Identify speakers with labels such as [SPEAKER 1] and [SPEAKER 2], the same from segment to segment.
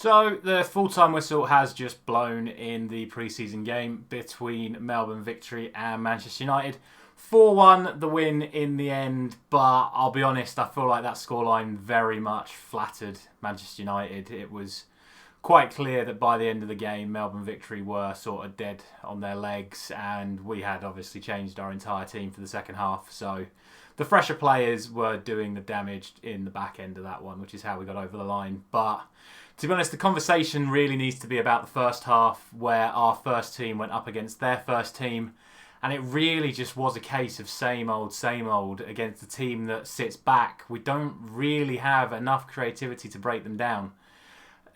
[SPEAKER 1] So the full-time whistle has just blown in the pre-season game between Melbourne Victory and Manchester United. 4-1 the win in the end, but I'll be honest, I feel like that scoreline very much flattered Manchester United. It was quite clear that by the end of the game, Melbourne Victory were sort of dead on their legs, and we had obviously changed our entire team for the second half. So the fresher players were doing the damage in the back end of that one, which is how we got over the line. But to be honest, the conversation really needs to be about the first half, where our first team went up against their first team. And it really just was a case of same old against a team that sits back. We don't really have enough creativity to break them down.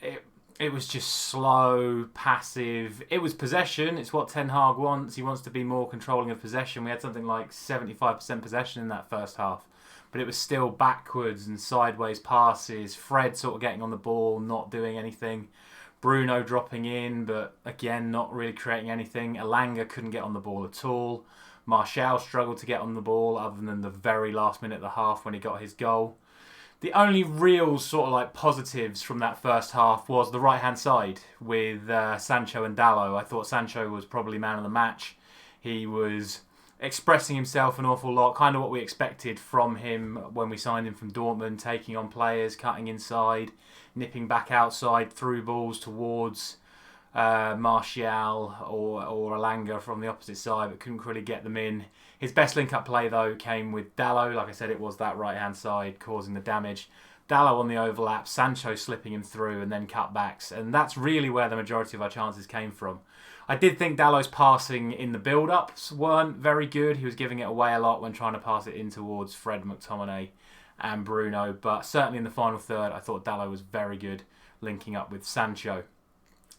[SPEAKER 1] It was just slow, passive. It was possession. It's what Ten Hag wants. He wants to be more controlling of possession. We had something like 75% possession in that first half. But it was still backwards and sideways passes. Fred sort of getting on the ball, not doing anything. Bruno dropping in, but again, not really creating anything. Elanga couldn't get on the ball at all. Martial struggled to get on the ball other than the very last minute of the half when he got his goal. The only real sort of like positives from that first half was the right-hand side with Sancho and Dalot. I thought Sancho was probably man of the match. He was expressing himself an awful lot, kind of what we expected from him when we signed him from Dortmund, taking on players, cutting inside, nipping back outside, through balls towards Martial or Elanga from the opposite side, but couldn't really get them in. His best link-up play, though, came with Dalot. Like I said, it was that right-hand side causing the damage. Dalot on the overlap, Sancho slipping him through, and then cutbacks. And that's really where the majority of our chances came from. I did think Dalot's passing in the build-ups weren't very good. He was giving it away a lot when trying to pass it in towards Fred, McTominay and Bruno. But certainly in the final third, I thought Dalot was very good linking up with Sancho.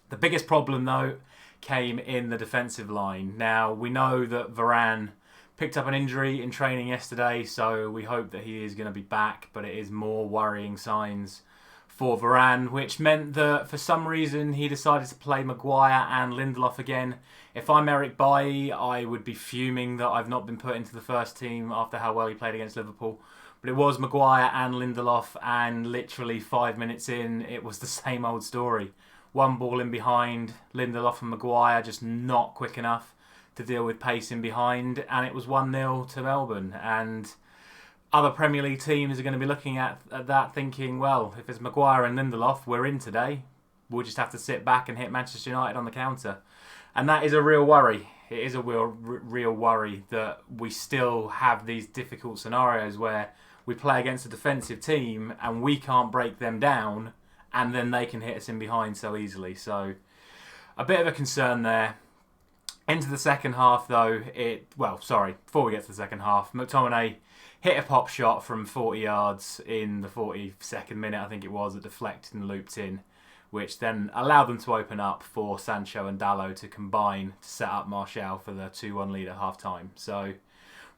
[SPEAKER 1] The biggest problem, though, came in the defensive line. Now, we know that Varane picked up an injury in training yesterday, so we hope that he is going to be back, but it is more worrying signs for Varane, which meant that for some reason he decided to play Maguire and Lindelof again. If I'm Eric Bailly, I would be fuming that I've not been put into the first team after how well he played against Liverpool. But it was Maguire and Lindelof, and literally 5 minutes in, it was the same old story. One ball in behind, Lindelof and Maguire just not quick enough to deal with pace in behind, and it was 1-0 to Melbourne. And other Premier League teams are going to be looking at that thinking, well, if it's Maguire and Lindelof, we're in today. We'll just have to sit back and hit Manchester United on the counter. And that is a real worry. It is a real worry that we still have these difficult scenarios where we play against a defensive team and we can't break them down, and then they can hit us in behind so easily. So a bit of a concern there. Into the second half, though, before we get to the second half, McTominay hit a pop shot from 40 yards in the 42nd minute, I think it was, that deflected and looped in, which then allowed them to open up for Sancho and Dalot to combine to set up Martial for the 2-1 lead at half-time. So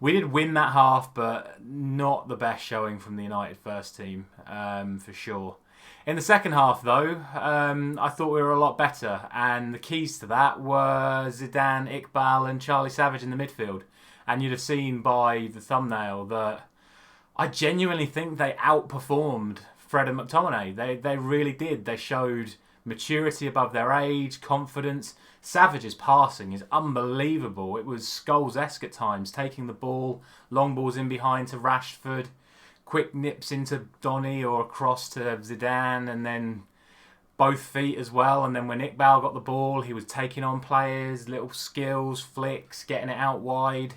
[SPEAKER 1] we did win that half, but not the best showing from the United first team, for sure. In the second half, though, I thought we were a lot better, and the keys to that were Zidane, Iqbal and Charlie Savage in the midfield. And you'd have seen by the thumbnail that I genuinely think they outperformed Fred and Mctominay. They really did. They showed maturity above their age, confidence. Savage's passing is unbelievable. It was Scholes-esque at times, taking the ball, long balls in behind to Rashford, quick nips into Donny or across to Zidane, and then both feet as well. And then when Iqbal got the ball, he was taking on players, little skills, flicks, getting it out wide.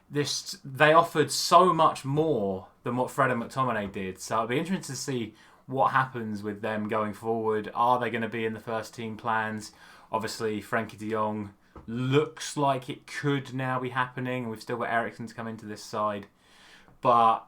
[SPEAKER 1] They offered so much more than what Fred and McTominay did. So it'll be interesting to see what happens with them going forward. Are they going to be in the first team plans? Obviously, Frankie de Jong looks like it could now be happening. We've still got Eriksen to come into this side. But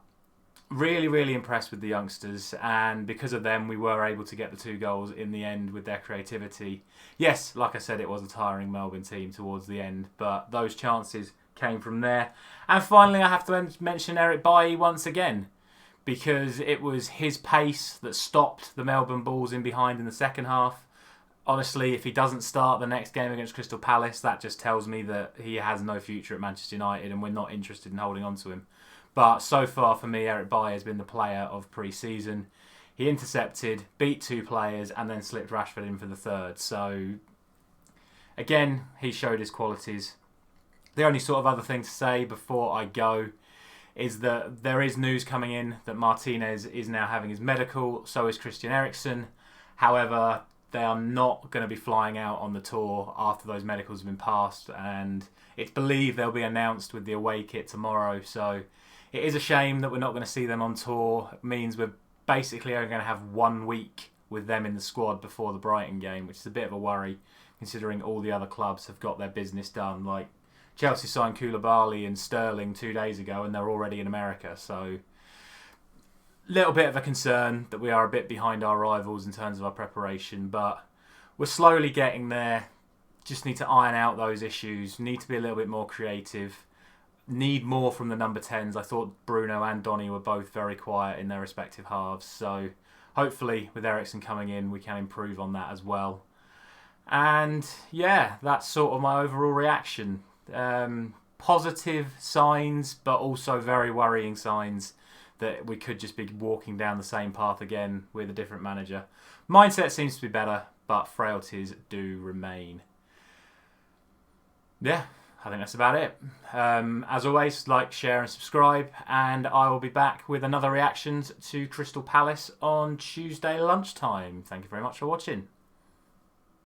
[SPEAKER 1] really, really impressed with the youngsters, and because of them, we were able to get the 2 goals in the end with their creativity. Yes, like I said, it was a tiring Melbourne team towards the end, but those chances came from there. And finally, I have to mention Eric Bailly once again, because it was his pace that stopped the Melbourne balls in behind in the second half. Honestly, if he doesn't start the next game against Crystal Palace, that just tells me that he has no future at Manchester United and we're not interested in holding on to him. But so far for me, Eric Bailly has been the player of pre-season. He intercepted, beat 2 players, and then slipped Rashford in for the third. So, again, he showed his qualities. The only sort of other thing to say before I go is that there is news coming in that Martinez is now having his medical, so is Christian Eriksen. However, they are not going to be flying out on the tour after those medicals have been passed, and it's believed they'll be announced with the away kit tomorrow. So it is a shame that we're not going to see them on tour. It means we're basically only going to have 1 week with them in the squad before the Brighton game, which is a bit of a worry considering all the other clubs have got their business done. Like Chelsea signed Koulibaly and Sterling 2 days ago and they're already in America. So little bit of a concern that we are a bit behind our rivals in terms of our preparation, but we're slowly getting there. Just need to iron out those issues, need to be a little bit more creative, need more from the number 10s. I thought Bruno and Donny were both very quiet in their respective halves, so hopefully with Eriksen coming in we can improve on that as well. And yeah, that's sort of my overall reaction. Positive signs, but also very worrying signs that we could just be walking down the same path again with a different manager. Mindset seems to be better, but frailties do remain. Yeah, I think that's about it. As always, like, share and subscribe, and I will be back with another reactions to Crystal Palace on Tuesday lunchtime. Thank you very much for watching.